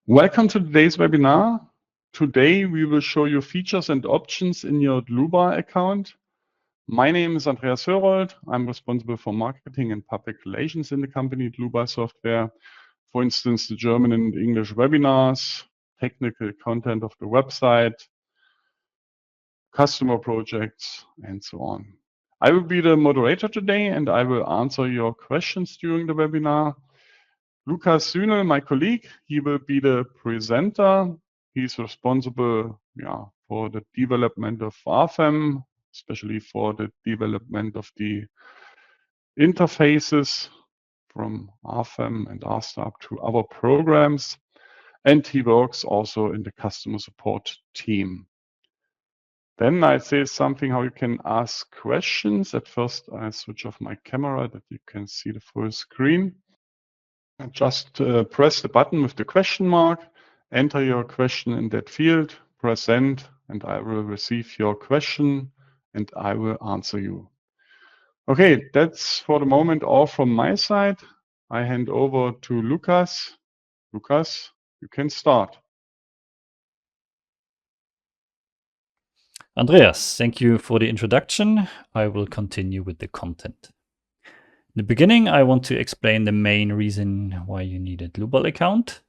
Welcome to today's webinar. Today we will show you features and options in your Dlubal account. My name is Andreas Hörold. I'm responsible for marketing and public relations in the company Dlubal Software. For instance, the German and English webinars, technical content of the website, customer projects, and so on. I will be the moderator today and I will answer your questions during the webinar. Lukas Sühnel, my colleague, he will be the presenter. He's responsible for the development of RFEM, especially for the development of the interfaces from RFEM and RSTAR to other programs. And he works also in the customer support team. Then I say something how you can ask questions. At first, I switch off my camera that you can see the full screen. And just press the button with the question mark, enter your question in that field, press send, and I will receive your question and I will answer you. Okay, that's for the moment all from my side. I hand over to Lukas. Lukas, you can start. Andreas, thank you for the introduction. I will continue with the content. In the beginning, I want to explain the main reason why you need a Dlubal account.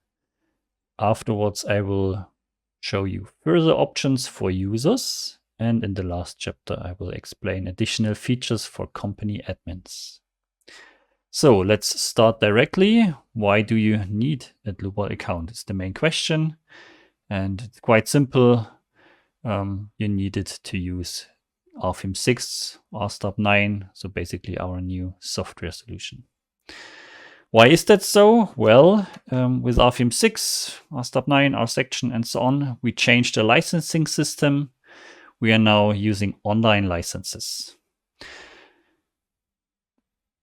Afterwards, I will show you further options for users. And in the last chapter, I will explain additional features for company admins. So let's start directly. Why do you need a Dlubal account? It's the main question. And it's quite simple. You need it to use RFEM 6, RSTAR 9, so basically our new software solution. Why is that so? Well, with RFEM 6, RSTAR 9, our section, and so on, we changed the licensing system. We are now using online licenses.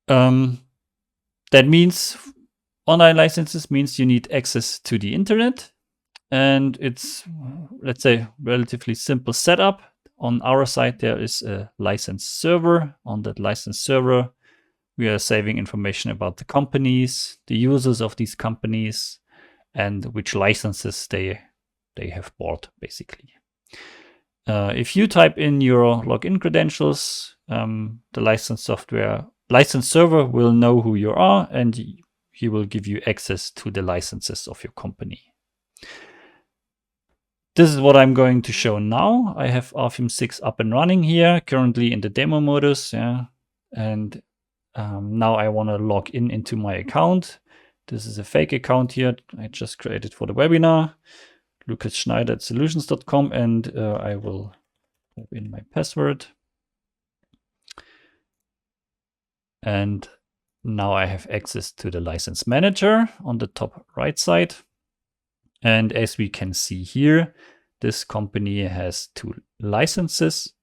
That means online licenses means you need access to the internet. And it's, let's say, relatively simple setup. On our side, there is a license server. On that license server, we are saving information about the companies, the users of these companies, and which licenses they have bought, basically. If you type in your login credentials, the license server will know who you are, and he will give you access to the licenses of your company. This is what I'm going to show now. I have RFEM 6 up and running here, currently in the demo modus. And now I want to log into my account. This is a fake account here I just created for the webinar, lucasschneider@solutions.com, and I will type in my password. And now I have access to the license manager on the top right side. And as we can see here, this company has 2 licenses,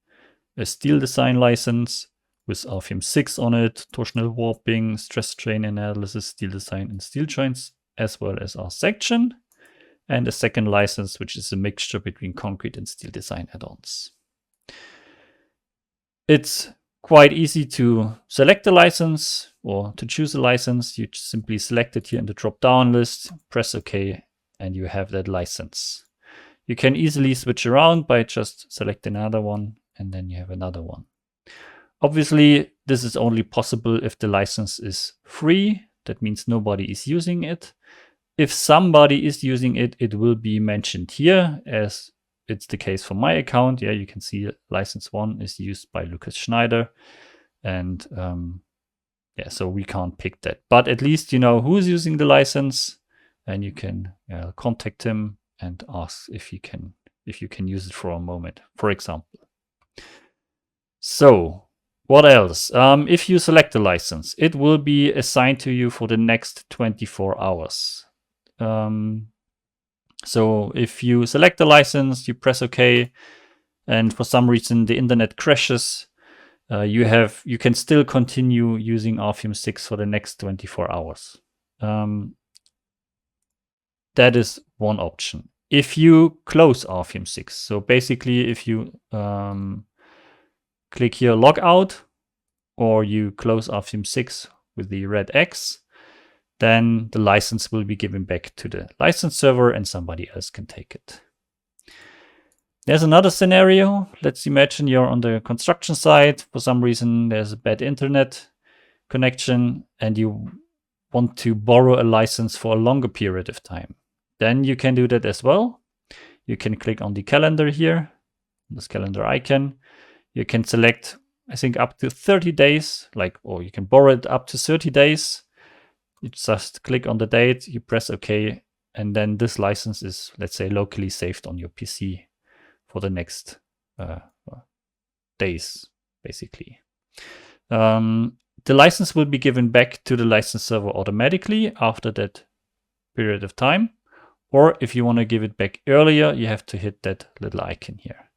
a steel design license with RFEM 6 on it, torsional warping, stress strain analysis, steel design and steel joints, as well as our section, and a second license, which is a mixture between concrete and steel design add-ons. It's quite easy to select a license or to choose a license. You simply select it here in the drop-down list, press OK, and you have that license. You can easily switch around by just selecting another one, and then you have another one. Obviously, this is only possible if the license is free. That means nobody is using it. If somebody is using it, it will be mentioned here, as it's the case for my account. Yeah, you can see license 1 is used by Lukas Schneider, and so we can't pick that. But at least you know who is using the license. And you can contact him and ask if you can use it for a moment, for example. So what else? If you select a license, it will be assigned to you for the next 24 hours. So if you select a license, you press OK, and for some reason the internet crashes, you can still continue using RFEM 6 for the next 24 hours. That is one option. If you close RFEM 6, so basically if you click here log out, or you close RFEM 6 with the red X, then the license will be given back to the license server and somebody else can take it. There's another scenario. Let's imagine you're on the construction site. For some reason, there's a bad internet connection and you want to borrow a license for a longer period of time. Then you can do that as well. You can click on the calendar here, this calendar icon. You can select, I think, up to 30 days, or you can borrow it up to 30 days. You just click on the date, you press OK, and then this license is, let's say, locally saved on your PC for the next days, basically. The license will be given back to the license server automatically after that period of time. Or if you want to give it back earlier, you have to hit that little icon here.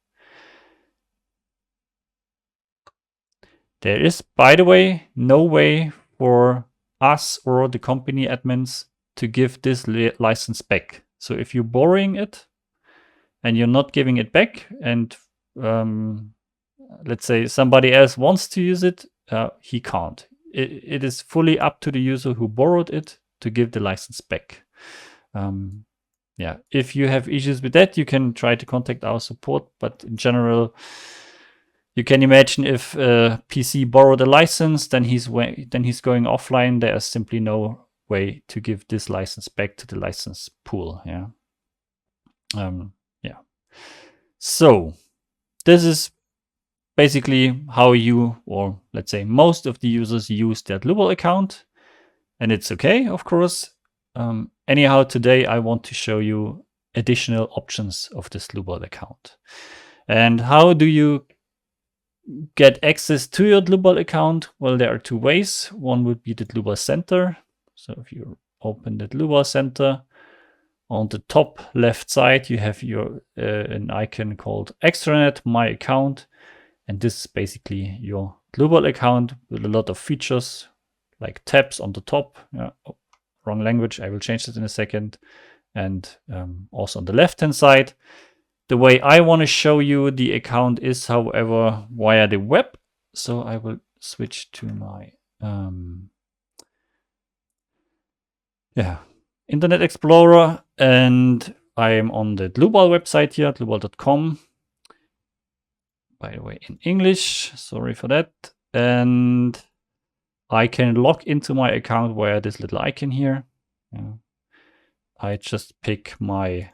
There is, by the way, no way for us or the company admins to give this license back. So if you're borrowing it and you're not giving it back, and let's say somebody else wants to use it, he can't. It is fully up to the user who borrowed it to give the license back. Yeah, if you have issues with that, you can try to contact our support, but in general, you can imagine if a PC borrowed a license, then he's going offline. There is simply no way to give this license back to the license pool. Yeah. Yeah. So this is basically how you, or let's say most of the users, use their Dlubal account, and it's okay, of course. Anyhow, today I want to show you additional options of this Dlubal account. And how do you get access to your Dlubal account? Well, there are two ways. One would be the Dlubal Center. So if you open the Dlubal Center, on the top left side, you have your an icon called Extranet, My Account. And this is basically your Dlubal account with a lot of features like tabs on the top. Oh, wrong language. I will change that in a second. And also on the left-hand side. The way I want to show you the account is, however, via the web. So I will switch to my Internet Explorer, and I am on the Dlubal website here, dlubal.com. By the way, in English, sorry for that. And I can log into my account via this little icon here. I just pick my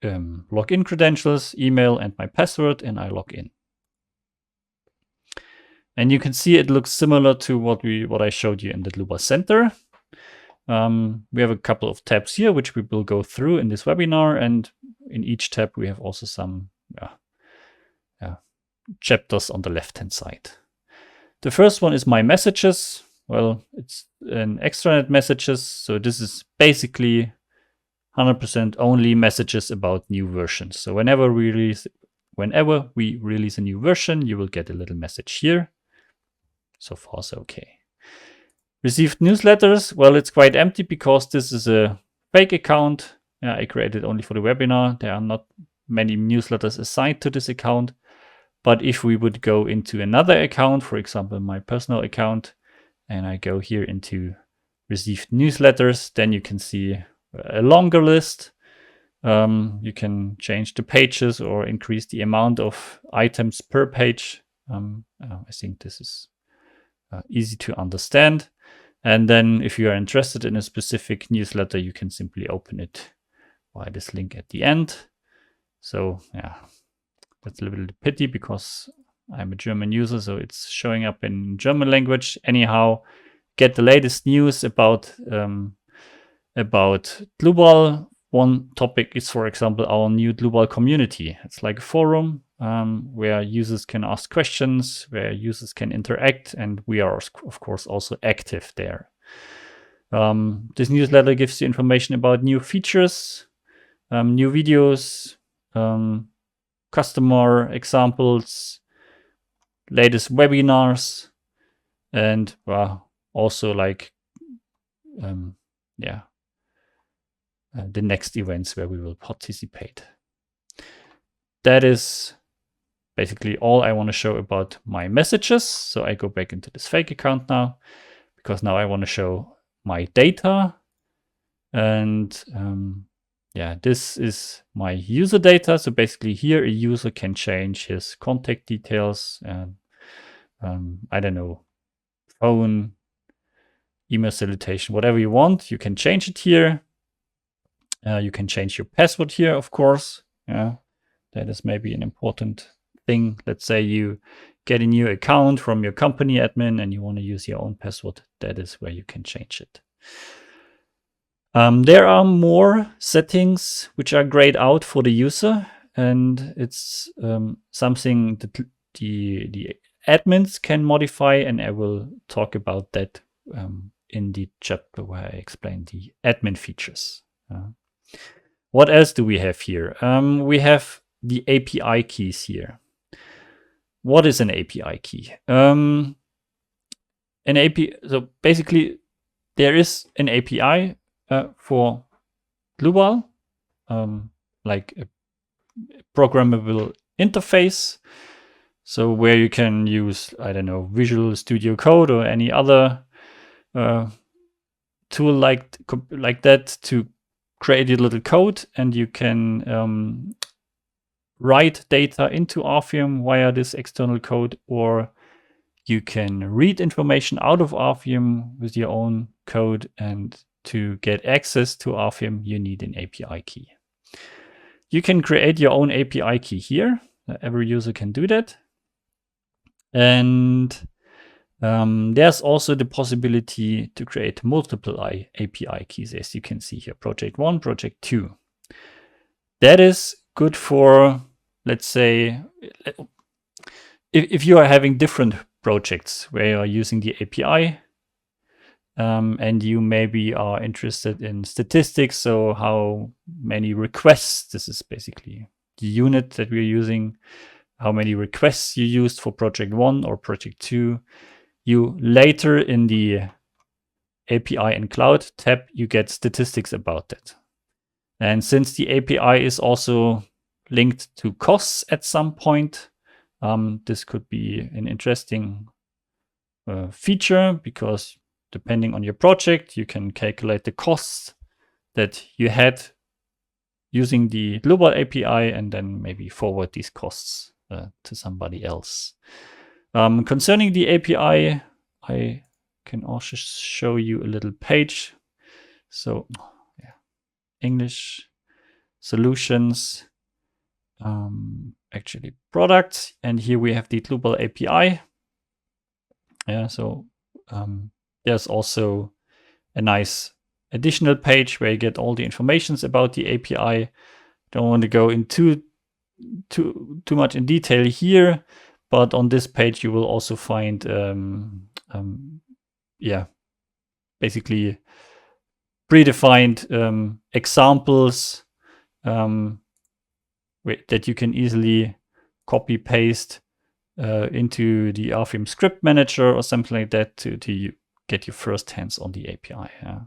login credentials, email, and my password, and I log in. And you can see it looks similar to what I showed you in the Dlubal Center. We have a couple of tabs here, which we will go through in this webinar, and in each tab we have also some chapters on the left-hand side. The first one is My Messages. Well, it's an extranet messages, so this is basically 100% only messages about new versions. So whenever we release a new version, you will get a little message here. So far, so okay. Received newsletters. Well, it's quite empty because this is a fake account. I created only for the webinar. There are not many newsletters assigned to this account. But if we would go into another account, for example, my personal account, and I go here into received newsletters, then you can see a longer list. You can change the pages or increase the amount of items per page. I think this is easy to understand. And then if you are interested in a specific newsletter, you can simply open it via this link at the end. So yeah, that's a little bit of pity because I'm a German user, so it's showing up in German language. Anyhow, get the latest news about Dlubal. One topic is, for example, our new Dlubal community. It's like a forum where users can ask questions, where users can interact, and we are, of course, also active there. This newsletter gives you information about new features, new videos, customer examples, latest webinars, and also like the next events where we will participate. That is basically all I want to show about my messages. So I go back into this fake account now, because now I want to show my data. And yeah, this is my user data. So basically here a user can change his contact details and I don't know, phone, email salutation, whatever you want, you can change it here. You can change your password here, of course. Yeah, that is maybe an important thing. Let's say you get a new account from your company admin and you want to use your own password. That is where you can change it. There are more settings which are grayed out for the user, and it's something that the admins can modify, and I will talk about that in the chapter where I explain the admin features. What else do we have here? We have the API keys here. What is an API key? An API, so basically there is an API for Dlubal, like a programmable interface. So where you can use, I don't know, Visual Studio Code or any other tool like that to create a little code, and you can write data into Orpheum via this external code, or you can read information out of Orpheum with your own code, and to get access to Orpheum, you need an API key. You can create your own API key here. Every user can do that. And there's also the possibility to create multiple API keys, as you can see here, project 1, project 2. That is good for, let's say, if you are having different projects where you are using the API, and you maybe are interested in statistics, so how many requests, this is basically the unit that we're using, how many requests you used for project 1 or project 2. You later in the API and Cloud tab, you get statistics about that. And since the API is also linked to costs at some point, this could be an interesting feature, because depending on your project, you can calculate the costs that you had using the Dlubal API and then maybe forward these costs to somebody else. Concerning the API, I can also show you a little page. So yeah, English, solutions, actually products, and here we have the Dlubal API. Yeah, so there's also a nice additional page where you get all the informations about the API. Don't want to go into too much in detail here, but on this page you will also find yeah, basically predefined examples that you can easily copy paste into the Orpheum script manager or something like that to get your first hands on the API. Yeah.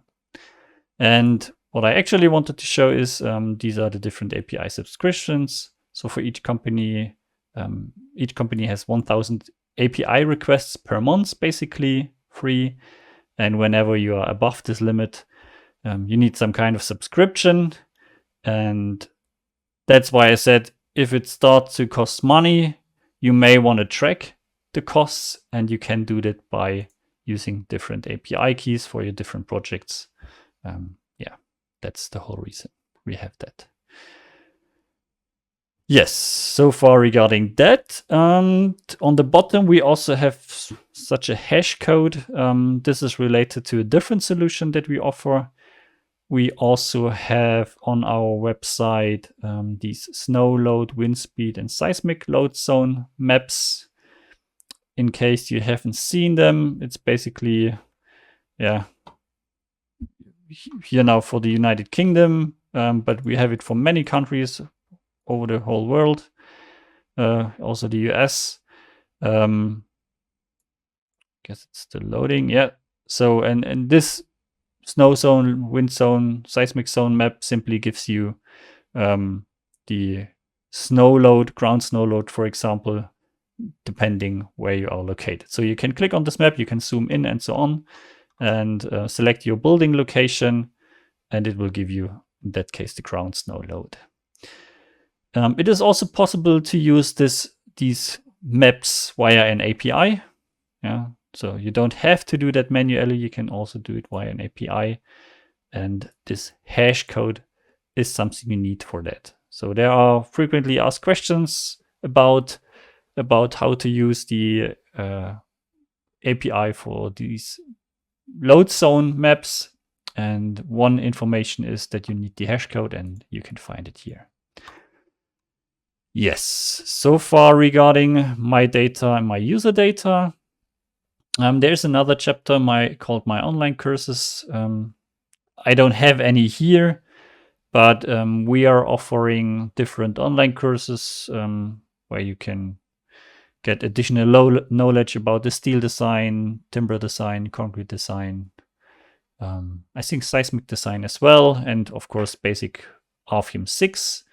And what I actually wanted to show is these are the different API subscriptions. So for each company has 1,000 API requests per month, basically free. And whenever you are above this limit, you need some kind of subscription. And that's why I said, if it starts to cost money, you may want to track the costs, and you can do that by using different API keys for your different projects. Yeah, that's the whole reason we have that. Yes, so far regarding that. On the bottom, we also have such a hash code. This is related to a different solution that we offer. We also have on our website these snow load, wind speed, and seismic load zone maps. In case you haven't seen them, it's basically, yeah, here now for the United Kingdom, but we have it for many countries over the whole world, also the US. Guess it's still loading. Yeah. So, and this snow zone, wind zone, seismic zone map simply gives you the snow load, ground snow load, for example, depending where you are located. So you can click on this map, you can zoom in and so on, and select your building location, and it will give you, in that case, the ground snow load. It is also possible to use these maps via an API. Yeah, so you don't have to do that manually. You can also do it via an API, and this hash code is something you need for that. So there are frequently asked questions about how to use the API for these load zone maps, and one information is that you need the hash code, and you can find it here. Yes, so far regarding my data and my user data. There's another chapter called My Online Courses. I don't have any here, but we are offering different online courses where you can get additional knowledge about the steel design, timber design, concrete design, I think seismic design as well, and of course basic RFIM 6.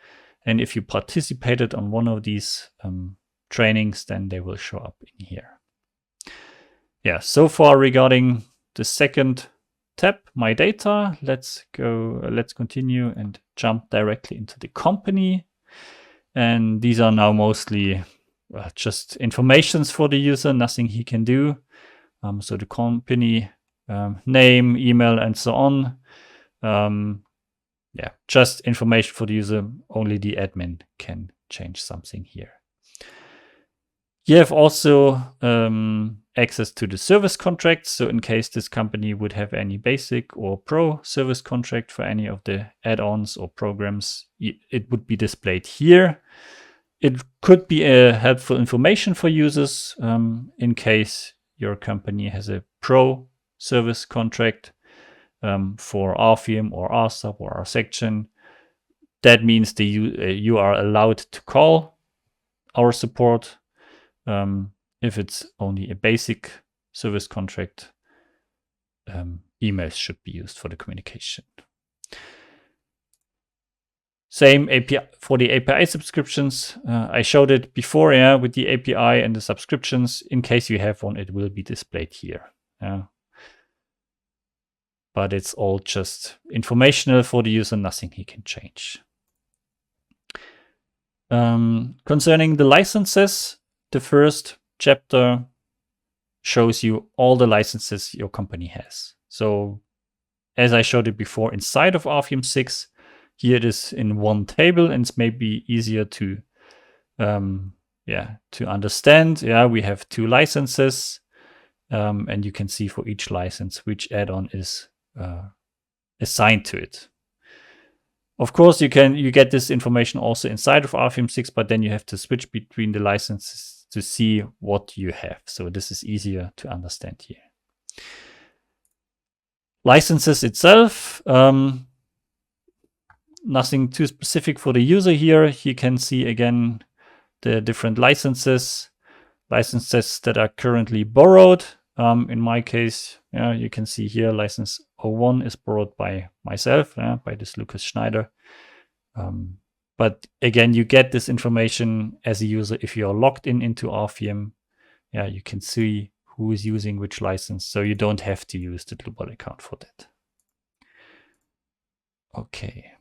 And if you participated on one of these trainings, then they will show up in here. Yeah, so far regarding the second tab, My Data, let's continue and jump directly into the company. And these are now mostly just informations for the user, nothing he can do. So the company name, email, and so on. Yeah, just information for the user. Only the admin can change something here. You have also access to the service contracts. So in case this company would have any basic or pro service contract for any of the add-ons or programs, it would be displayed here. It could be a helpful information for users in case your company has a pro service contract for RFIM or RSUB or R section. That means you are allowed to call our support. If it's only a basic service contract, emails should be used for the communication. Same API for the API subscriptions. I showed it before, yeah, with the API and the subscriptions. In case you have one, it will be displayed here. Yeah. But it's all just informational for the user, nothing he can change. Concerning the licenses, the first chapter shows you all the licenses your company has. So as I showed it before, inside of RFIM 6, here it is in one table, and it's maybe easier to understand. Yeah, we have 2 licenses, and you can see for each license which add-on is assigned to it. Of course, you get this information also inside of RFIM 6, but then you have to switch between the licenses to see what you have. So this is easier to understand here. Licenses itself, nothing too specific for the user here. You can see again the different licenses that are currently borrowed. In my case, you can see here license 01 is borrowed by myself, by this Lucas Schneider. But again, you get this information as a user if you are logged into RFIM. Yeah, you can see who is using which license, so you don't have to use the Dlubal account for that. Okay.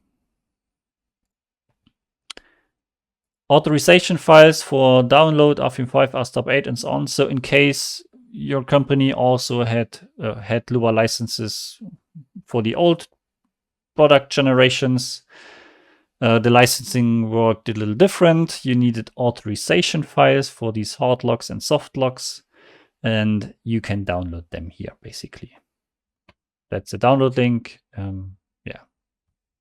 Authorization files for download, RFIM 5, RSTOP 8, and so on. So in case your company also had Dlubal licenses for the old product generations, the licensing worked a little different. You needed authorization files for these hard locks and soft locks, and you can download them here, basically. That's a download link. Yeah,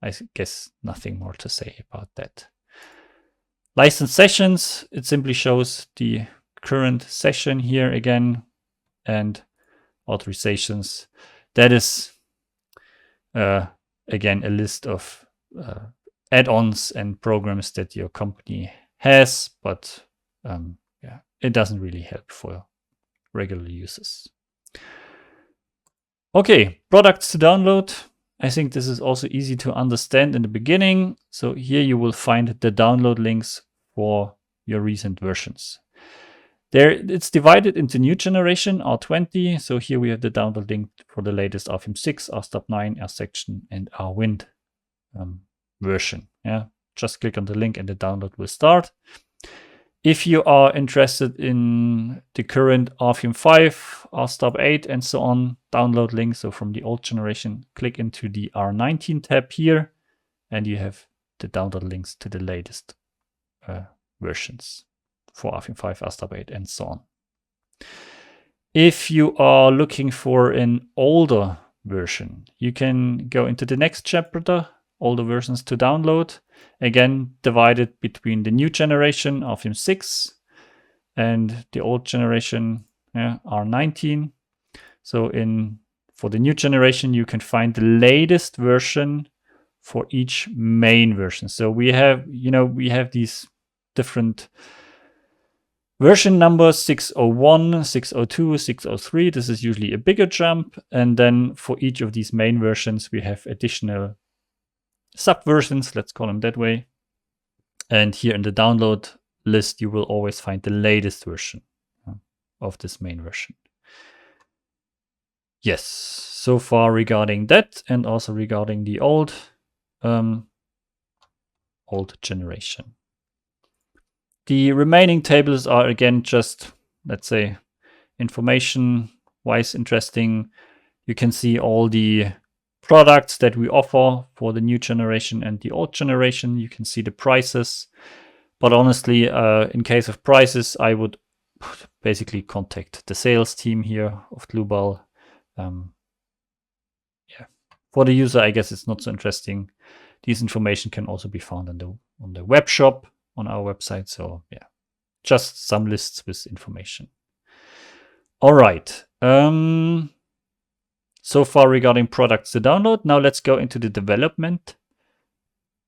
I guess nothing more to say about that. License sessions, it simply shows the current session here again, and authorizations. That is, again, a list of add-ons and programs that your company has, but yeah, it doesn't really help for regular users. Okay, products to download. I think this is also easy to understand in the beginning. So here you will find the download links for your recent versions. There, it's divided into new generation, R20. So here we have the download link for the latest rFIM6, rStop9, rSection, and rWind version. Yeah, just click on the link and the download will start. If you are interested in the current rFIM5, rStop8, and so on, download link, so from the old generation, click into the R19 tab here, and you have the download links to the latest versions for rFIM5, rStop8, and so on. If you are looking for an older version, you can go into the next chapter, older versions to download. Again, divided between the new generation rFIM6 and the old generation R19. So for the new generation, you can find the latest version for each main version. So we have these different version numbers, 601, 602, 603. This is usually a bigger jump. And then for each of these main versions, we have additional subversions, let's call them that way. And here in the download list, you will always find the latest version of this main version. Yes, so far regarding that, and also regarding the old generation. The remaining tables are again just, let's say, information-wise interesting. You can see all the products that we offer for the new generation and the old generation. You can see the prices. But honestly, in case of prices, I would basically contact the sales team here of Dlubal. For the user, I guess it's not so interesting. This information can also be found on the web shop on our website. So yeah, just some lists with information. All right. So far regarding products to download. Now let's go into the development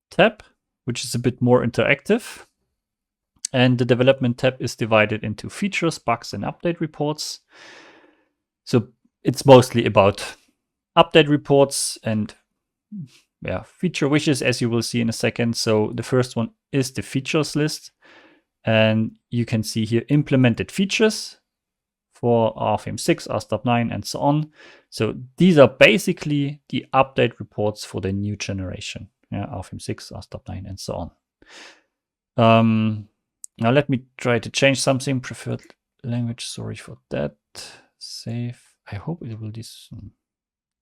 tab, which is a bit more interactive. And the development tab is divided into features, bugs, and update reports. So it's mostly about update reports and feature wishes, as you will see in a second. So the first one is the features list. And you can see here implemented features for rFIM6, rStop9, and so on. So these are basically the update reports for the new generation. rFIM6, rStop9, and so on. Now let me try to change something. Preferred language, sorry for that. Save. I hope it will this.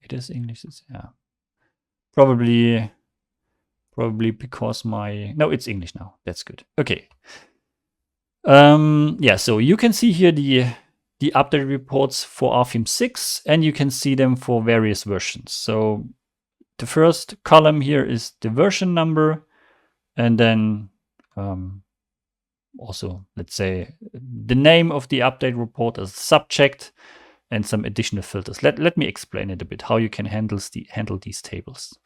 It is English. Probably because no, it's English now. That's good. Okay. So you can see here the update reports for rFIM6, and you can see them for various versions. So the first column here is the version number, and then also, let's say, the name of the update report as a subject, and some additional filters. Let me explain it a bit, how you can handle these tables.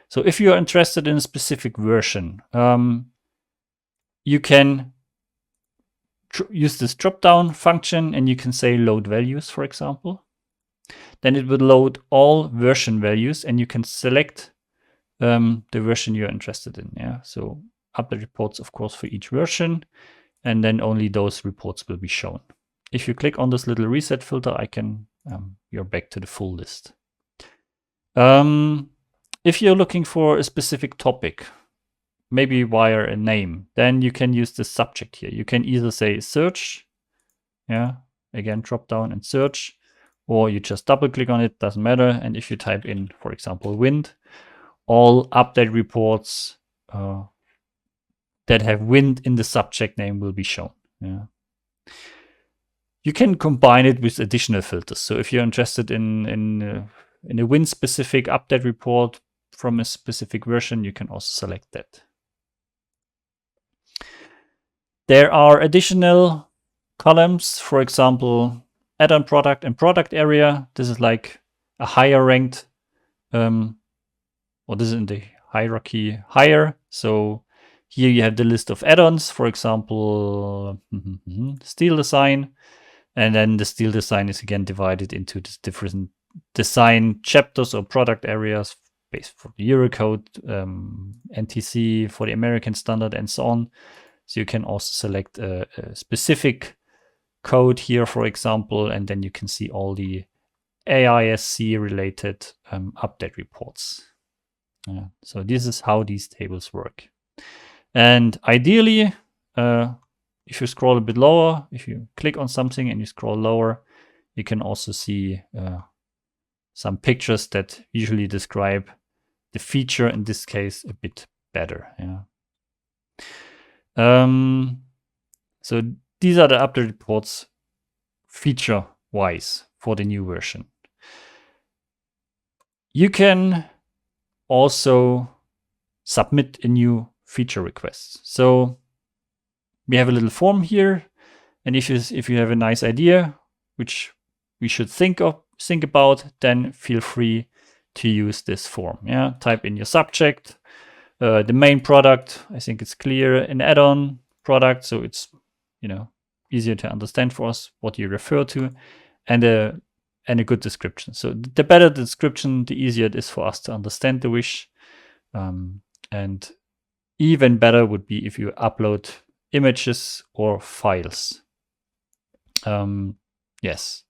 So if you are interested in a specific version, you can use this drop-down function, and you can say load values, for example. Then it will load all version values, and you can select the version you're interested in. So update reports, of course, for each version, and then only those reports will be shown. If you click on this little reset filter, you're back to the full list. If you're looking for a specific topic, maybe via a name, then you can use the subject here. You can either say search, again, drop down and search, or you just double click on it, doesn't matter. And if you type in, for example, wind, all update reports that have wind in the subject name will be shown. You can combine it with additional filters. So if you're interested in a wind specific update report from a specific version, you can also select that. There are additional columns, for example, add-on product and product area. This is like a higher ranked, or this is in the hierarchy higher. So here you have the list of add-ons, for example, steel design. And then the steel design is again divided into the different design chapters or product areas based for the Eurocode, NTC, for the American standard, and so on. So you can also select a specific code here, for example, and then you can see all the AISC related update reports. So this is how these tables work. And ideally, if you scroll a bit lower, if you click on something and you scroll lower, you can also see some pictures that usually describe the feature, in this case, a bit better. So these are the update reports feature-wise for the new version. You can also submit a new feature request. So we have a little form here, and if you have a nice idea which we should think about, then feel free to use this form. Type in your subject, the main product. I think it's clear, an add-on product, so it's easier to understand for us what you refer to, and a good description. So the better the description, the easier it is for us to understand the wish. And even better would be if you upload images or files. Yes.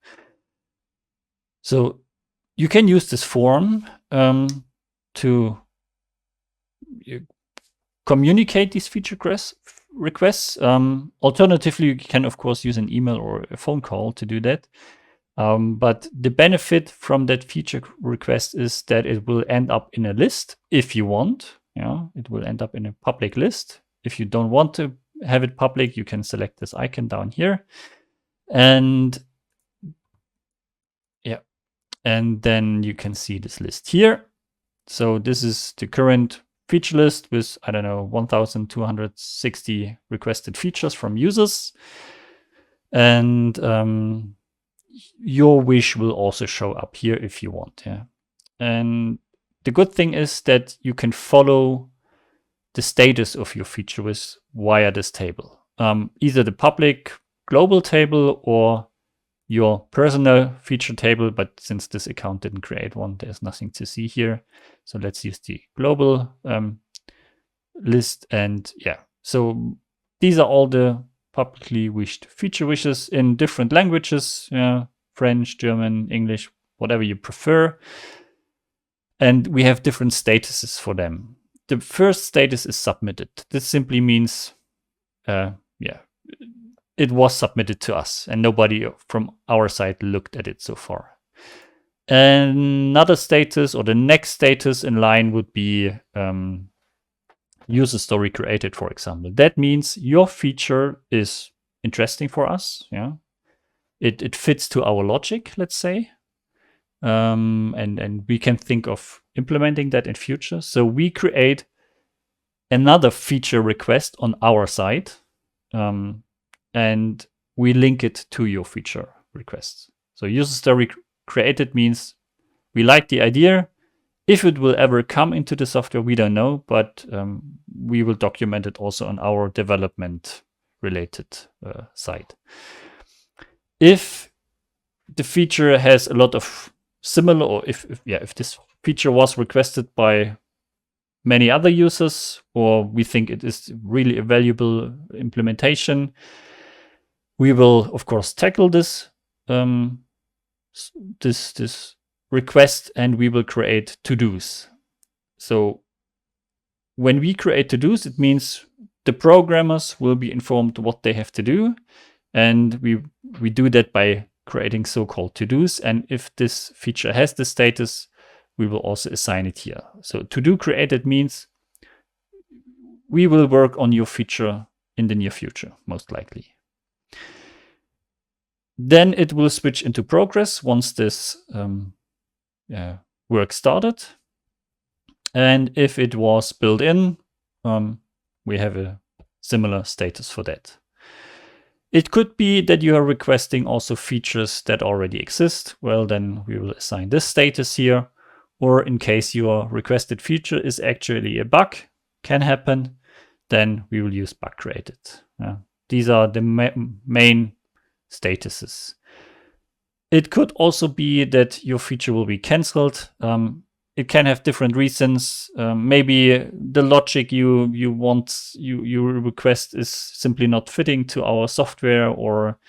So you can use this form to communicate these feature requests. Alternatively, you can, of course, use an email or a phone call to do that. But the benefit from that feature request is that it will end up in a list if you want. It will end up in a public list. If you don't want to have it public, you can select this icon down here. And then you can see this list here. So this is the current feature list with, 1,260 requested features from users. And your wish will also show up here if you want. And the good thing is that you can follow the status of your feature wish via this table. Either the public global table or your personal feature table, but since this account didn't create one, there's nothing to see here. So let's use the global list. And so these are all the publicly wished feature wishes in different languages, French, German, English, whatever you prefer. And we have different statuses for them. The first status is submitted. This simply means, it was submitted to us and nobody from our side looked at it so far. Another status, or the next status in line, would be user story created, for example. That means your feature is interesting for us. It fits to our logic, let's say. And we can think of implementing that in future. So we create another feature request on our side, and we link it to your feature request. So user story created means we like the idea. If it will ever come into the software, we don't know, but we will document it also on our development related side. If the feature has a lot of similar, or if this feature was requested by many other users, or we think it is really a valuable implementation, we will of course tackle this this request, and we will create to-dos. So when we create to-dos, it means the programmers will be informed what they have to do, and we do that by creating so-called to-dos. And if this feature has the status, we will also assign it here. So to-do created means we will work on your feature in the near future, most likely. Then it will switch into progress once this work started. And if it was built in, we have a similar status for that. It could be that you are requesting also features that already exist. Well, then we will assign this status here. Or in case your requested feature is actually a bug, can happen, then we will use bug created. These are the main statuses. It could also be that your feature will be cancelled. It can have different reasons. Maybe the logic you request is simply not fitting to our software, or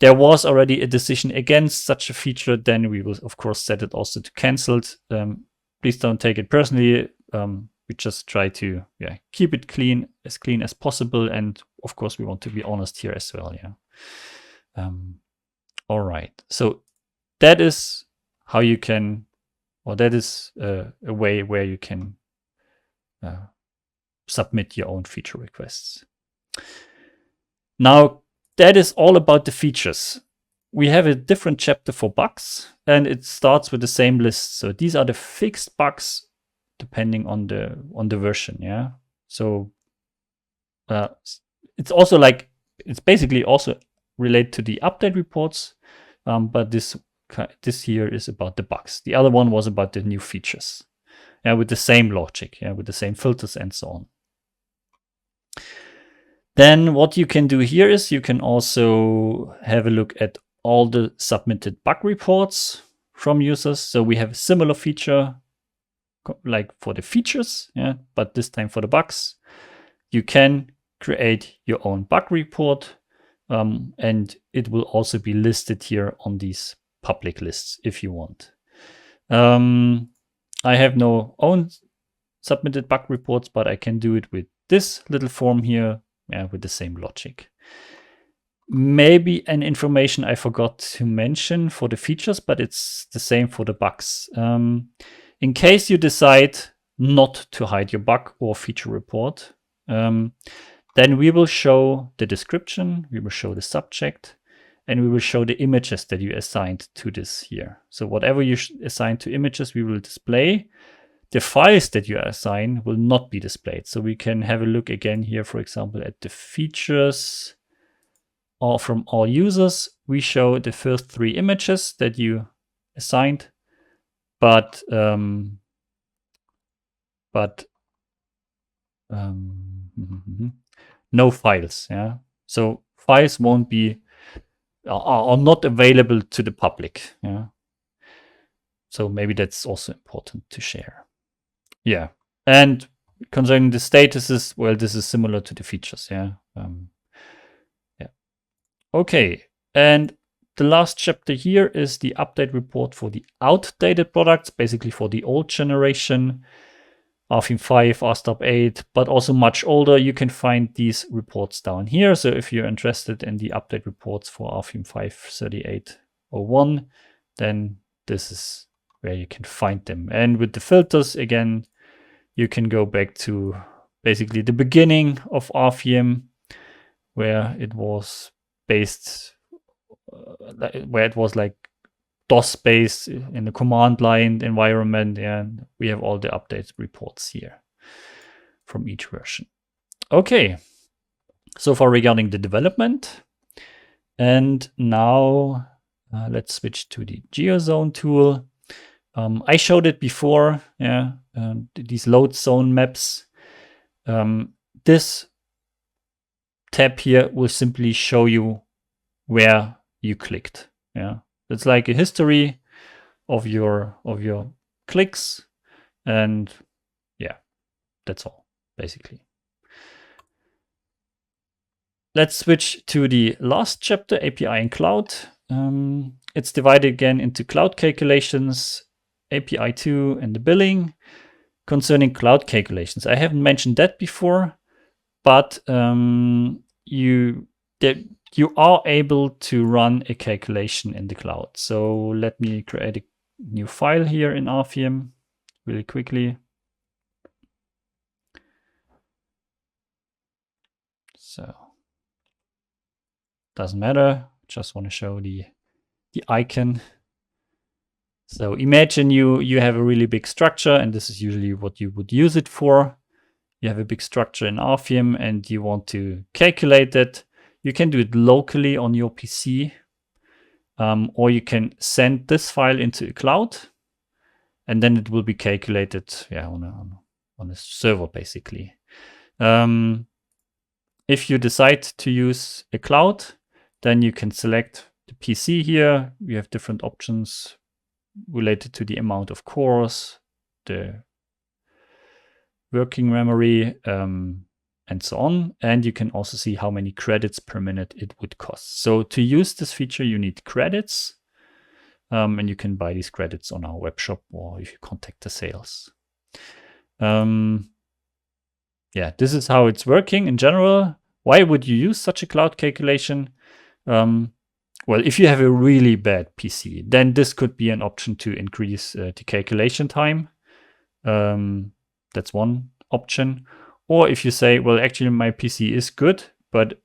there was already a decision against such a feature, then we will of course set it also to cancelled. Please don't take it personally. We just try to keep it clean as possible, and of course we want to be honest here as well. All right, so that is how you can, or that is a way where you can submit your own feature requests. Now that is all about the features. We have a different chapter for bugs, and it starts with the same list. So these are the fixed bugs depending on the version. So it's also like, it's basically also related to the update reports, but this here is about the bugs. The other one was about the new features, with the same logic, with the same filters and so on. Then what you can do here is you can also have a look at all the submitted bug reports from users. So we have a similar feature like for the features, but this time for the bugs. You can create your own bug report, and it will also be listed here on these public lists if you want. I have no own submitted bug reports, but I can do it with this little form here, with the same logic. Maybe an information I forgot to mention for the features, but it's the same for the bugs. In case you decide not to hide your bug or feature report, then we will show the description, we will show the subject, and we will show the images that you assigned to this here. So whatever you assign to images, we will display. The files that you assign will not be displayed. So we can have a look again here, for example, at the features, or from all users. We show the first 3 images that you assigned, but no files. So files won't be, are not available to the public. So maybe that's also important to share. And concerning the statuses, well, this is similar to the features. Okay, and the last chapter here is the update report for the outdated products, basically for the old generation, RFIM 5, RSTOP 8, but also much older. You can find these reports down here. So if you're interested in the update reports for RFIM 53801, then this is where you can find them. And with the filters, again, you can go back to basically the beginning of RFIM, where it was based, where it was like DOS based in the command line environment, and we have all the updates reports here from each version. Okay, so far regarding the development. And now let's switch to the GeoZone tool. I showed it before, these load zone maps. This tab here will simply show you where you clicked. It's like a history of your clicks, and that's all basically. Let's switch to the last chapter, API and cloud. It's divided again into cloud calculations, API 2, and the billing. Concerning cloud calculations, I haven't mentioned that before, but you are able to run a calculation in the cloud. So let me create a new file here in RFIM really quickly. So doesn't matter, just want to show the icon. So imagine you have a really big structure, and this is usually what you would use it for. You have a big structure in RFIM and you want to calculate it. You can do it locally on your PC, or you can send this file into a cloud, and then it will be calculated on a server basically. If you decide to use a cloud, then you can select the PC here. We have different options related to the amount of cores, the working memory, and so on. And you can also see how many credits per minute it would cost. So to use this feature, you need credits. And you can buy these credits on our web shop, or if you contact the sales. Yeah, this is how it's working in general. Why would you use such a cloud calculation? Well, if you have a really bad PC, then this could be an option to increase the calculation time. That's one option. Or if you say, well, actually my PC is good, but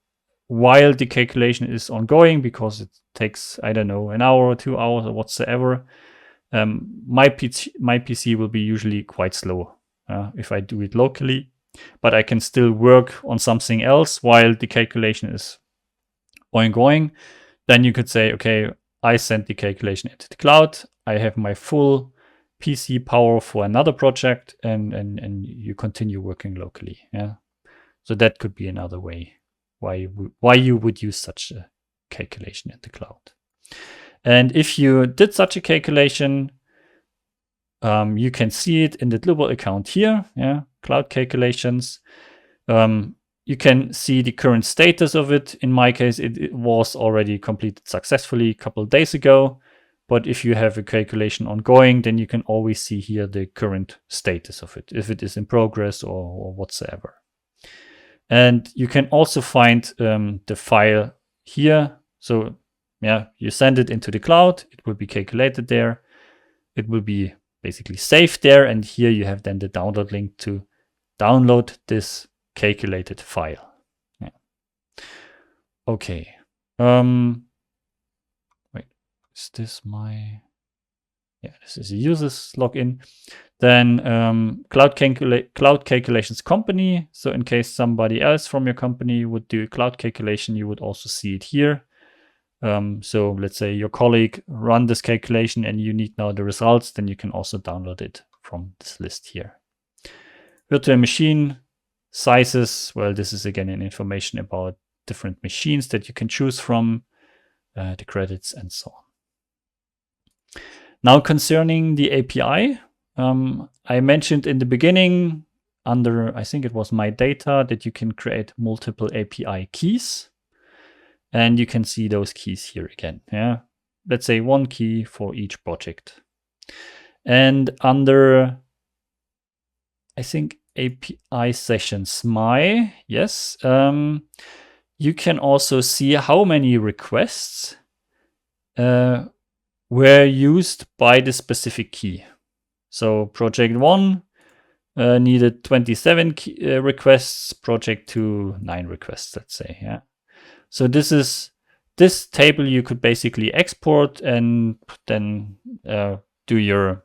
while the calculation is ongoing, because it takes, I don't know, an hour or 2 hours or whatsoever, my PC will be usually quite slow if I do it locally. But I can still work on something else while the calculation is ongoing. Then you could say, okay, I send the calculation into the cloud. I have my full PC power for another project, and you continue working locally. Yeah, so that could be another way why you would use such a calculation in the cloud. And if you did such a calculation, you can see it in the Dlubal account here. Yeah, cloud calculations. You can see the current status of it. In my case, it was already completed successfully a couple of days ago. But if you have a calculation ongoing, then you can always see here the current status of it, if it is in progress or whatsoever. And you can also find the file here. So yeah, you send it into the cloud. It will be calculated there. It will be basically saved there. And here you have then the download link to download this calculated file. Yeah. Okay. Wait, is this my? Yeah, this is a user's login. Then cloud calculations company. So in case somebody else from your company would do a cloud calculation, you would also see it here. So let's say your colleague run this calculation and you need now the results, then you can also download it from this list here. Virtual machine sizes. Well, this is again an information about different machines that you can choose from, the credits and so on. Now concerning the API, I mentioned in the beginning under, I think it was my data, that you can create multiple API keys. And you can see those keys here again. Yeah, let's say one key for each project. And under, I think, API sessions my, yes, you can also see how many requests were used by the specific key. So project 1 needed 27 requests, project 2 9 requests, let's say. Yeah. So this table you could basically export and then do your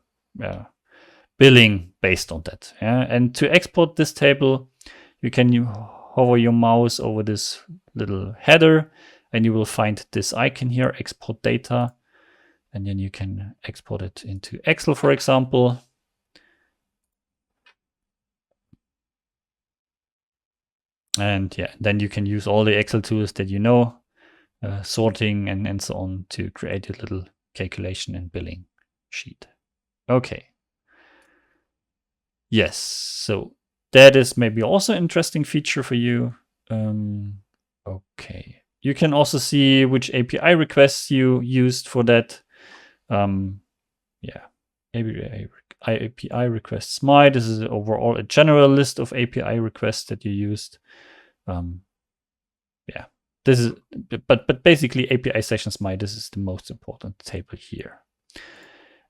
billing based on that. Yeah? And to export this table, you can hover your mouse over this little header and you will find this icon here, export data. And then you can export it into Excel, for example. And yeah, then you can use all the Excel tools that you know, sorting and so on, to create a little calculation and billing sheet. Okay. Yes, so that is maybe also an interesting feature for you. Okay. You can also see which API requests you used for that. Yeah, API requests my. This is overall a general list of API requests that you used. Yeah, this is, but basically API sessions my, this is the most important table here.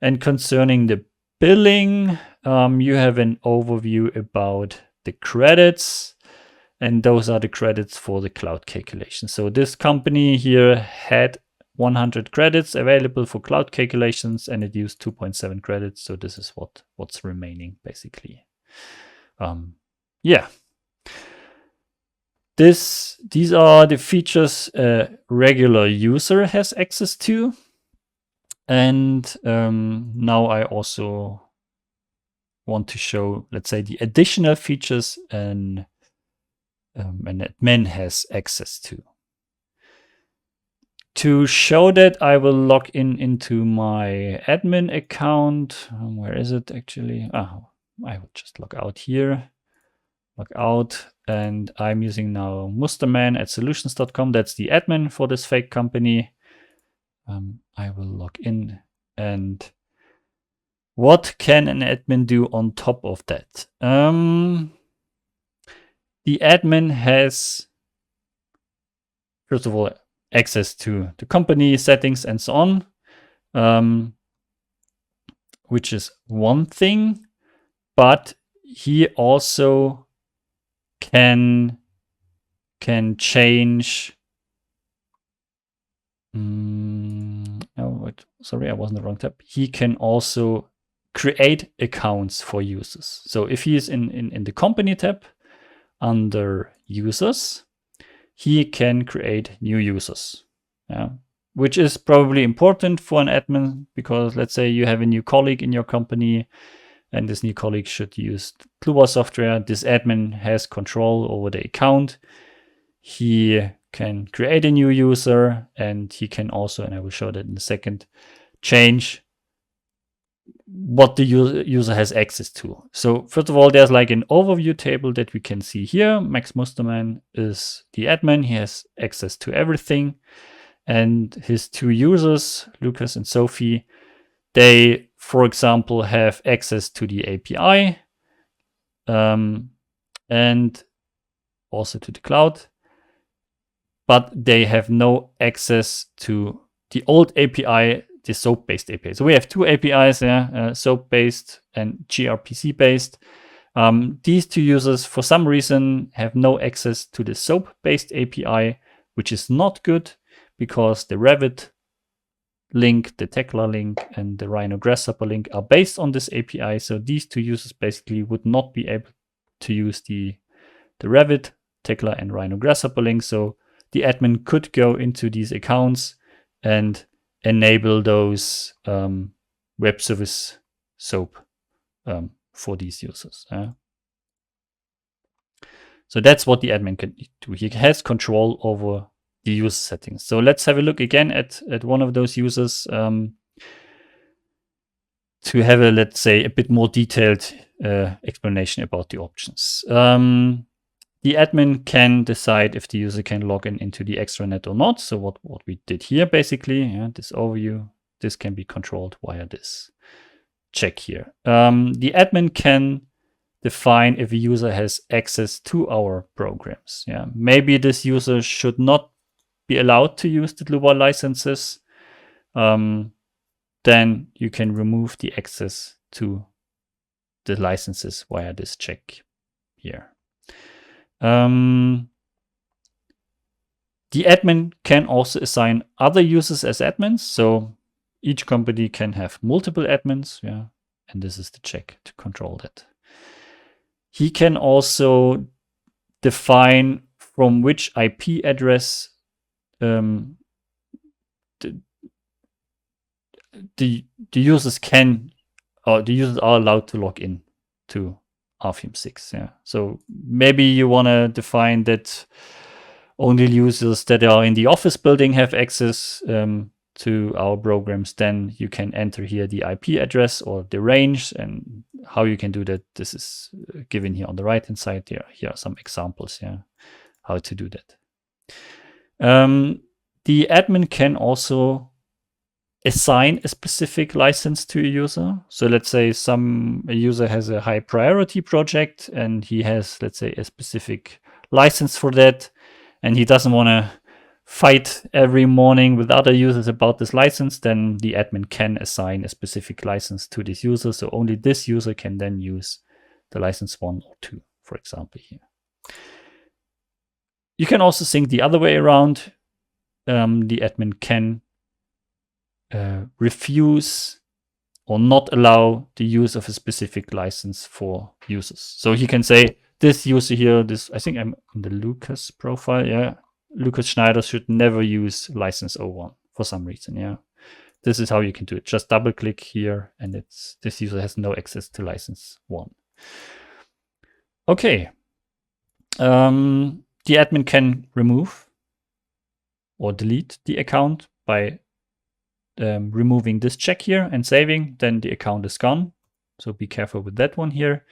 And concerning the billing, you have an overview about the credits, and those are the credits for the cloud calculation. So this company here had 100 credits available for cloud calculations, and it used 2.7 credits. So this is what's remaining basically. Yeah. These are the features a regular user has access to. And now I also want to show, let's say, the additional features an admin has access to. To show that, I will log into my admin account. Where is it actually? Oh, I will just log out here. Log out. and I'm using now musterman@solutions.com. That's the admin for this fake company. I will log in, and what can an admin do on top of that? The admin has, first of all, access to the company settings and so on, which is one thing, but he also can change. Sorry, I was in the wrong tab. He can also create accounts for users. So if he is in the company tab under users, he can create new users, which is probably important for an admin, because let's say you have a new colleague in your company and this new colleague should use Dlubal Software. This admin has control over the account. He can create a new user, and he can also, and I will show that in a second, change what the user has access to. So first of all, there's like an overview table that we can see here. Max Musterman is the admin. He has access to everything. And his two users, Lucas and Sophie, they, for example, have access to the API and also to the cloud, but they have no access to the old API, the SOAP-based API. So we have two APIs, SOAP-based and gRPC-based. These two users, for some reason, have no access to the SOAP-based API, which is not good, because the Revit link, the Tekla link, and the Rhino Grasshopper link are based on this API. So these two users basically would not be able to use the Revit, Tekla, and Rhino Grasshopper link. So the admin could go into these accounts and enable those web service SOAP for these users. So that's what the admin can do. He has control over the user settings. So let's have a look again at one of those users to have a, let's say, a bit more detailed explanation about the options. The admin can decide if the user can log in into the extranet or not. So what we did here, basically, this overview, this can be controlled via this check here. The admin can define if a user has access to our programs. Maybe this user should not be allowed to use the Dlubal licenses. Then you can remove the access to the licenses via this check here. The admin can also assign other users as admins. So each company can have multiple admins. And this is the check to control that. He can also define from which IP address the users can, or the users are allowed to log in to Rfume 6. So maybe you want to define that only users that are in the office building have access to our programs. Then you can enter here the IP address or the range, and how you can do that, this is given here on the right hand side. Here are some examples how to do that. The admin can also assign a specific license to a user. So let's say a user has a high priority project and he has, let's say, a specific license for that, and he doesn't want to fight every morning with other users about this license. Then the admin can assign a specific license to this user. So only this user can then use the license 1 or 2, for example, here. You can also think the other way around. The admin can refuse or not allow the use of a specific license for users. So he can say, this user here, I think I'm in the Lucas profile, Lucas Schneider should never use license 01 for some reason. This is how you can do it. Just double click here, and this user has no access to license 1. Okay. The admin can remove or delete the account by removing this check here and saving. Then the account is gone. So be careful with that one here.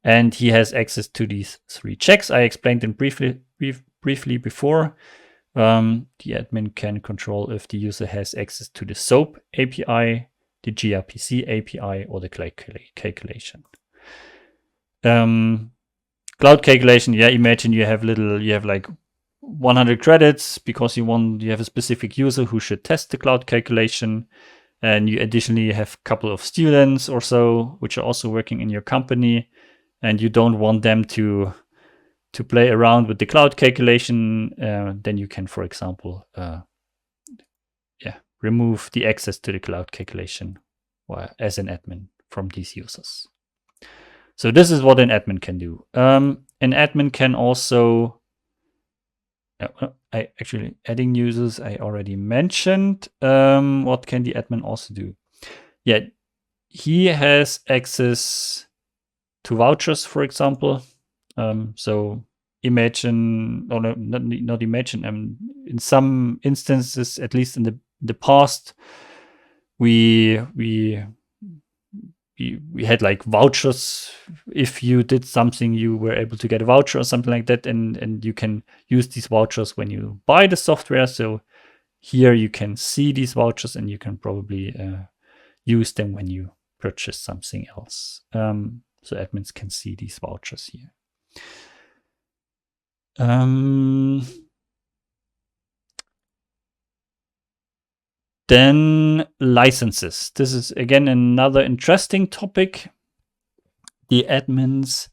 and he has access to these 3 checks. I explained them briefly before. The admin can control if the user has access to the SOAP API, the gRPC API, or the calculation. Cloud calculation, yeah, imagine you have like 100 credits because you have a specific user who should test the cloud calculation, and you additionally have a couple of students or so which are also working in your company, and you don't want them to play around with the cloud calculation. Then you can, for example, remove the access to the cloud calculation as an admin from these users. So this is what an admin can do. An admin can also, adding users, I already mentioned. What can the admin also do? Yeah, he has access to vouchers, for example. So imagine, or no, not imagine, in some instances, at least in the past, we had like vouchers. If you did something, you were able to get a voucher or something like that, and you can use these vouchers when you buy the software. So here you can see these vouchers, and you can probably use them when you purchase something else. So admins can see these vouchers here. Then licenses. This is again another interesting topic. The admins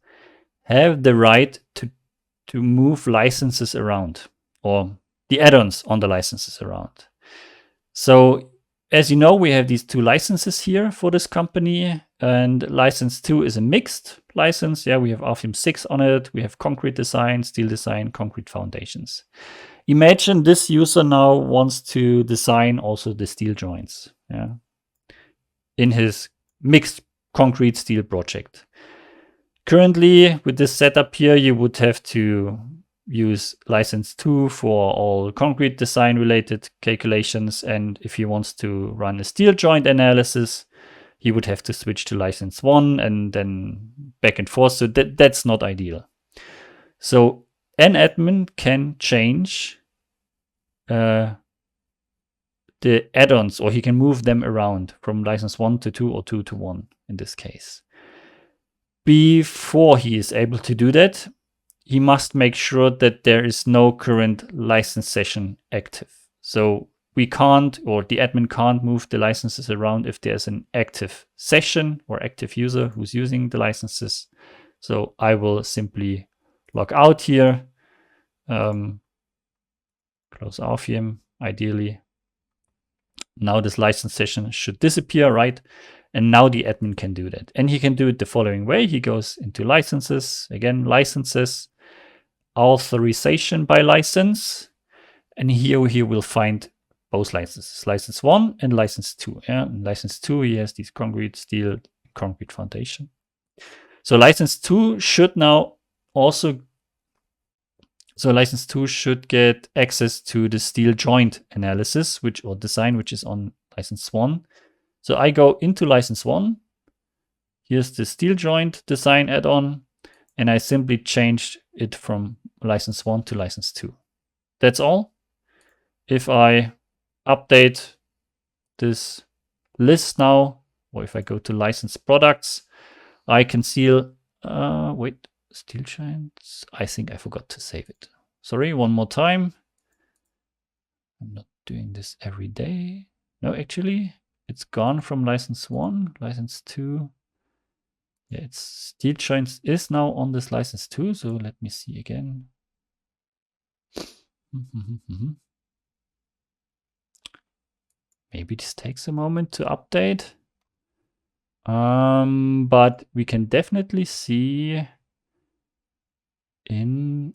have the right to move licenses around, or the add-ons on the licenses around. So as you know, we have these 2 licenses here for this company, and license 2 is a mixed license. Yeah, we have RFIM 6 on it. We have concrete design, steel design, concrete foundations. Imagine this user now wants to design also the steel joints, yeah, in his mixed concrete steel project. Currently, with this setup here, you would have to use license 2 for all concrete design related calculations, and if he wants to run a steel joint analysis, he would have to switch to license 1 and then back and forth. So that's not ideal. So an admin can change the add-ons, or he can move them around from license 1 to 2 or 2 to 1 in this case. Before he is able to do that, he must make sure that there is no current license session active. So we can't, or the admin can't move the licenses around if there's an active session or active user who's using the licenses. So I will simply log out here, close RFIM, ideally. Now this license session should disappear, right? And now the admin can do that. And he can do it the following way. He goes into licenses, again, licenses, authorization by license. And here he will find both licenses, license 1 and license 2. Yeah? In license 2, he has these concrete, steel, concrete foundation. So license 2 should now also, so license 2 should get access to the steel joint analysis, or design, which is on license 1. So I go into license 1. Here's the steel joint design add-on, and I simply changed it from license 1 to license 2. That's all. If I update this list now, or if I go to license products, I can see, steel joints. I think I forgot to save it. Sorry, one more time. I'm not doing this every day. No, actually, it's gone from license 1, license 2. Yeah, it's steel joints is now on this license 2. So let me see again. Maybe this takes a moment to update. But we can definitely see in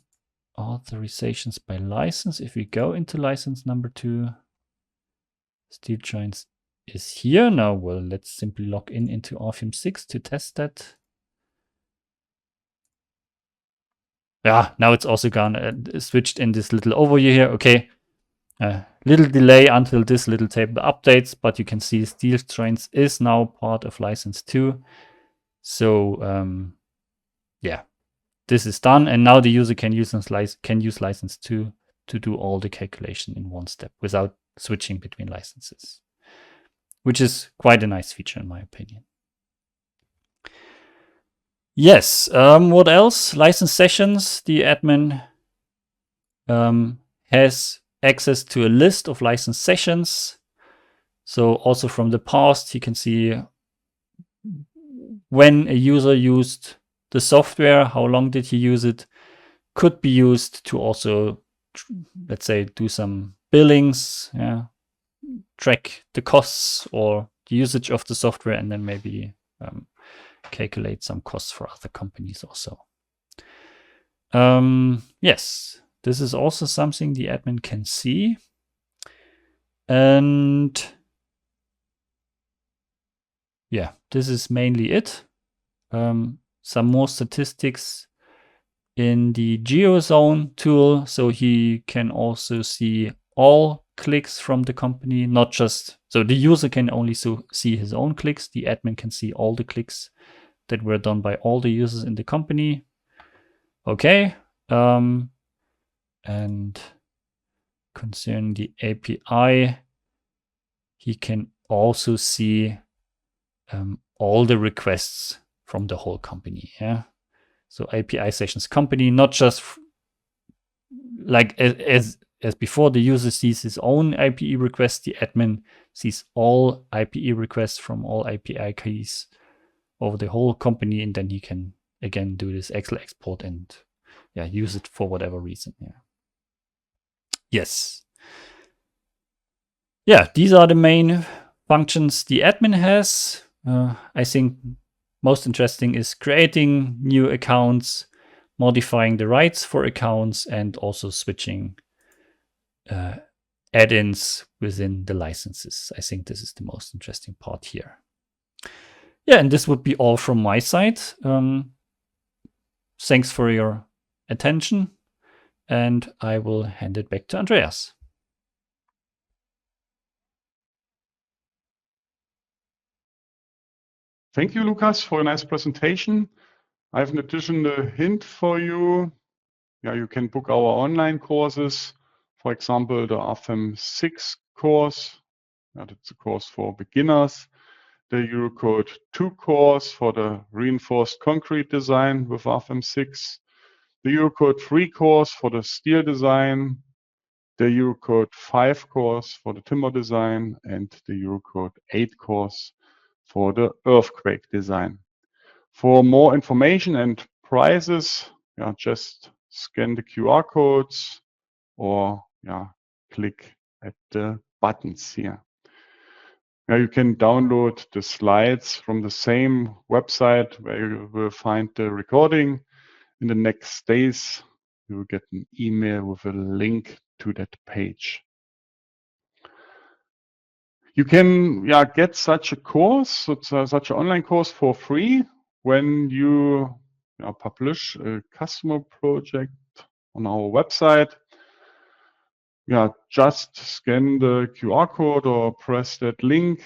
authorizations by license, if we go into license number 2, steel joints is here. Now, well, let's simply log into RFIM 6 to test that. Yeah, now it's also gone, switched in this little overview here. Okay, little delay until this little table updates, but you can see steel joints is now part of license 2. So yeah, this is done, and now the user can use license 2 to do all the calculation in one step without switching between licenses, which is quite a nice feature in my opinion. Yes, what else? License sessions. The admin has access to a list of license sessions. So also from the past, he can see when a user used the software, how long did he use it, could be used to also, let's say, do some billings, yeah, track the costs or the usage of the software, and then maybe calculate some costs for other companies also. Yes, this is also something the admin can see. And yeah, this is mainly it. Some more statistics in the GeoZone tool. So he can also see all clicks from the company, not just, so the user can only see his own clicks. The admin can see all the clicks that were done by all the users in the company. Okay. And concerning the API, he can also see all the requests from the whole company. Yeah. So API sessions company, not just like as before, the user sees his own IPE request, the admin sees all IPE requests from all API keys over the whole company, and then he can again do this Excel export and yeah, use it for whatever reason. Yeah. Yes. Yeah, these are the main functions the admin has. I think most interesting is creating new accounts, modifying the rights for accounts, and also switching add-ins within the licenses. I think this is the most interesting part here. Yeah, and this would be all from my side. Thanks for your attention, and I will hand it back to Andreas. Thank you, Lukas, for a nice presentation. I have an additional hint for you. Yeah, you can book our online courses. For example, the AFEM 6 course. That's a course for beginners. The Eurocode 2 course for the reinforced concrete design with AFEM 6. The Eurocode 3 course for the steel design. The Eurocode 5 course for the timber design, and the Eurocode 8 course for the earthquake design. For more information and prices, just scan the QR codes or click at the buttons here. You can download the slides from the same website where you will find the recording. In the next days, you will get an email with a link to that page. You can get such a course, such an online course for free when you publish a customer project on our website. Just scan the QR code or press that link.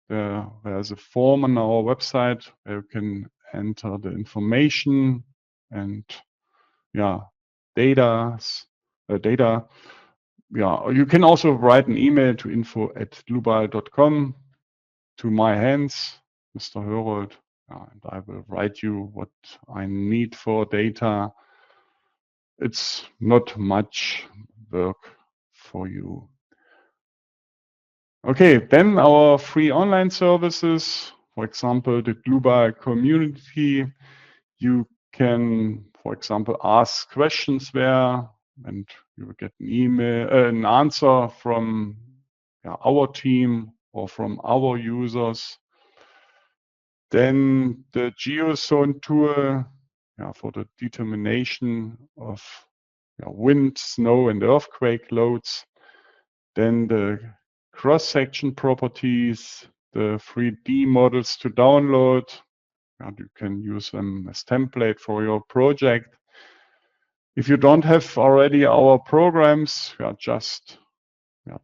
There's a form on our website where you can enter the information and data. You can also write an email to info@dlubal.com to my hands, Mr. Herold, and I will write you what I need for data. It's not much work for you. Okay, then our free online services, for example, the Dlubal community. You can, for example, ask questions there, and you will get an answer from our team or from our users. Then the GeoZone tool for the determination of wind, snow, and earthquake loads. Then the cross-section properties, the 3D models to download. You can use them as template for your project. If you don't have already our programs, just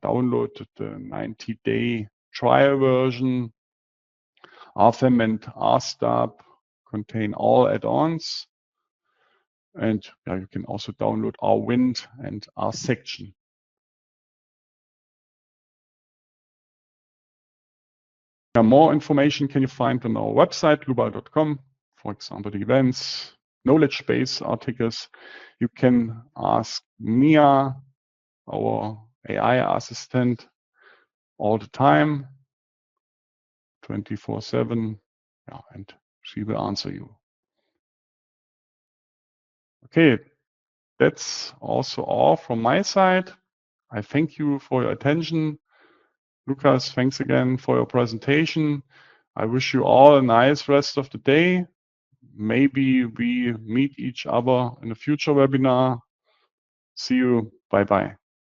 download the 90-day trial version. AFEM and RSTAB contain all add-ons. And you can also download our Wind and our section. More information can you find on our website, dlubal.com. For example, the events, knowledge base articles. You can ask Mia, our AI assistant, all the time, 24/7, and she will answer you. Okay, that's also all from my side. I thank you for your attention. Lukas, thanks again for your presentation. I wish you all a nice rest of the day. Maybe we meet each other in a future webinar. See you. Bye-bye.